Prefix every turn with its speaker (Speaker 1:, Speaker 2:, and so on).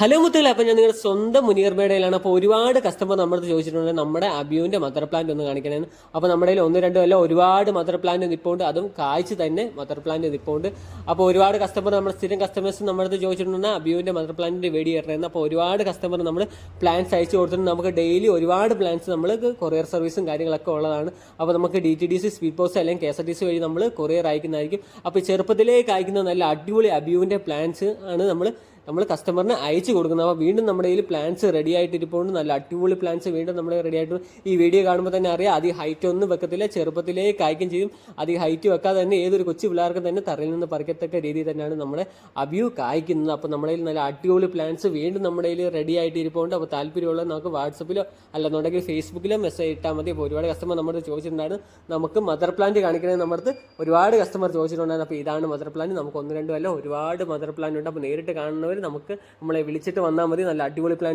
Speaker 1: Hello മുത്തുകളെ, അപ്പം ഞാൻ നിങ്ങളുടെ സ്വന്തം മുനീർ മേടയിലാണ്. അപ്പോൾ ഒരുപാട് കസ്റ്റമർ നമ്മുടെ ചോദിച്ചിട്ടുണ്ട് നമ്മുടെ അബിയുവിൻ്റെ മദർ പ്ലാന്റ് ഒന്ന് കാണിക്കണമെന്ന്. അപ്പോൾ നമ്മുടെ കയ്യിൽ ഒന്ന് രണ്ടും അല്ല ഒരുപാട് മദർ പ്ലാന്റ് നിൽപ്പുണ്ട്, അതും കായ്ച്ച് തന്നെ മദർ പ്ലാന്റ് നിൽപ്പുണ്ട്. അപ്പോൾ ഒരുപാട് കസ്റ്റമർ നമ്മുടെ സ്ഥിരം കസ്റ്റമേഴ്സ് നമ്മുടെ അടുത്ത് ചോദിച്ചിട്ടുണ്ട് അബിയുവിൻ്റെ മദർ പ്ലാന്റിൻ്റെ വീഡിയോ ഇടണമെന്ന്. അപ്പോൾ ഒരുപാട് കസ്റ്റമർ നമ്മൾ പ്ലാന്റ്സ് അയച്ചു കൊടുത്തിട്ടുണ്ട്. നമുക്ക് ഡെയിലി ഒരുപാട് പ്ലാന്റ്സ് നമ്മൾ കൊറിയർ സർവീസും കാര്യങ്ങളൊക്കെ ഉള്ളതാണ്. അപ്പോൾ നമുക്ക് DTDC, സ്പീഡ് പോസ്റ്റ് അല്ലെങ്കിൽ KSRTC വഴി നമ്മൾ കൊറിയർ അയക്കുന്നതായിരിക്കും. അപ്പോൾ ചെറുപ്പത്തിലേക്ക് അയക്കുന്ന നല്ല അടിപൊളി അബിയുവിൻ്റെ പ്ലാന്റ്സ് ആണ് നമ്മൾ കസ്റ്റമറിന് അയച്ചു കൊടുക്കുന്നത്. അപ്പോൾ വീണ്ടും നമ്മുടെ കയ്യിൽ പ്ലാൻസ് റെഡി ആയിട്ടിരിപ്പുണ്ട്, നല്ല അടിപൊളി പ്ലാൻസ് വീണ്ടും നമ്മൾ റെഡി ആയിട്ട്. ഈ വീഡിയോ കാണുമ്പോൾ തന്നെ അറിയാം, അധികം ഹൈറ്റ് ഒന്നും വെക്കത്തില്ല, ചെറുപ്പത്തിലേക്ക് അയക്കും ചെയ്യും. അധികം ഹൈറ്റ് വെക്കാതെ തന്നെ ഏതൊരു കൊച്ചു പിള്ളേർക്ക് തന്നെ തറയിൽ നിന്ന് പറിക്കത്തക്ക രീതിയിൽ തന്നെയാണ് നമ്മുടെ അബിയു കായ്ക്കുന്നത്. അപ്പോൾ നമ്മുടെ കയ്യിൽ നല്ല അടിപൊളി പ്ലാൻസ് വീണ്ടും നമ്മുടെ കയ്യിൽ റെഡി ആയിട്ട് ഇരിപ്പുണ്ട്. അപ്പോൾ താല്പര്യമുള്ളത് നമുക്ക് വാട്സപ്പിലോ അല്ലെന്നുണ്ടെങ്കിൽ ഫേസ്ബുക്കിലോ മെസ്സേജ് ഇട്ടാൽ മതി. അപ്പോൾ ഒരുപാട് കസ്റ്റമർ നമ്മുടെ ചോദിച്ചിട്ടുണ്ടായിരുന്നു നമുക്ക് മദർ പ്ലാന്റ് കാണിക്കണമെന്ന് നമ്മുടെ അടുത്ത് ഒരുപാട് കസ്റ്റമർ ചോദിച്ചിട്ടുണ്ടായിരുന്നു. അപ്പോൾ ഇതാണ് മദർ പ്ലാന്റ്. നമുക്ക് ഒന്ന് രണ്ടും അല്ല ഒരുപാട് മദർ പ്ലാന്റ് ഉണ്ട്. അപ്പോൾ നേരിട്ട് കാണുന്നവർ നമ്മളെ വിളിച്ചിട്ട് വന്നാൽ മതി. നല്ല അടിപൊളി പ്ലാന്റ്